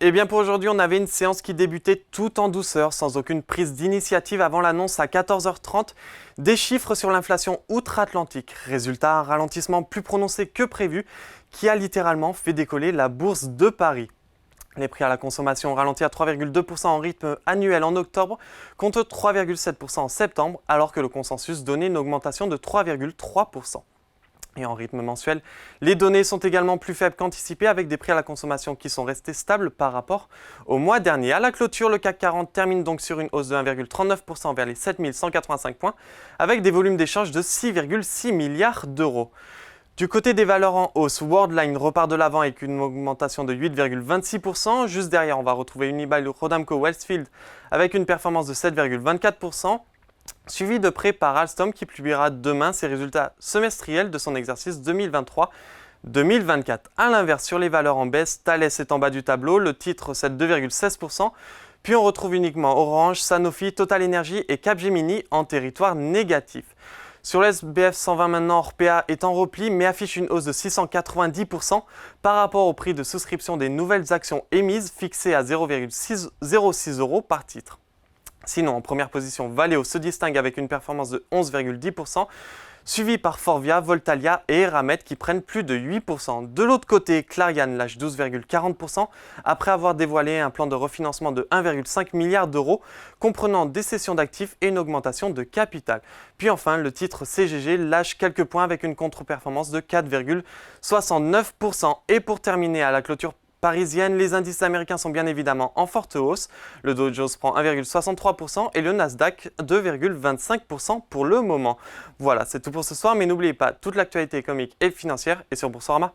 Et bien pour aujourd'hui, on avait une séance qui débutait tout en douceur, sans aucune prise d'initiative avant l'annonce à 14h30 des chiffres sur l'inflation outre-Atlantique. Résultat, un ralentissement plus prononcé que prévu qui a littéralement fait décoller la bourse de Paris. Les prix à la consommation ont ralenti à 3,2% en rythme annuel en octobre, contre 3,7% en septembre, alors que le consensus donnait une augmentation de 3,3%. Et en rythme mensuel, les données sont également plus faibles qu'anticipées avec des prix à la consommation qui sont restés stables par rapport au mois dernier. À la clôture, le CAC 40 termine donc sur une hausse de 1,39% vers les 7185 points avec des volumes d'échange de 6,6 milliards d'euros. Du côté des valeurs en hausse, Worldline repart de l'avant avec une augmentation de 8,26%. Juste derrière, on va retrouver Unibail Rodamco Westfield avec une performance de 7,24%. Suivi de près par Alstom qui publiera demain ses résultats semestriels de son exercice 2023-2024. A l'inverse, sur les valeurs en baisse, Thales est en bas du tableau, le titre cède 2,16%, puis on retrouve uniquement Orange, Sanofi, Total Energy et Capgemini en territoire négatif. Sur le SBF 120 maintenant, Orpea est en repli mais affiche une hausse de 690% par rapport au prix de souscription des nouvelles actions émises fixé à 0,06 € par titre. Sinon, en première position, Valeo se distingue avec une performance de 11,10%, suivi par Forvia, Voltalia et Eramet qui prennent plus de 8%. De l'autre côté, Clariane lâche 12,40% après avoir dévoilé un plan de refinancement de 1,5 milliard d'euros, comprenant des cessions d'actifs et une augmentation de capital. Puis enfin, le titre CGG lâche quelques points avec une contre-performance de 4,69%. Et pour terminer à la clôture parisienne, les indices américains sont bien évidemment en forte hausse. Le Dow Jones prend 1,63% et le Nasdaq 2,25% pour le moment. Voilà, c'est tout pour ce soir, mais n'oubliez pas, toute l'actualité économique et financière est sur Boursorama.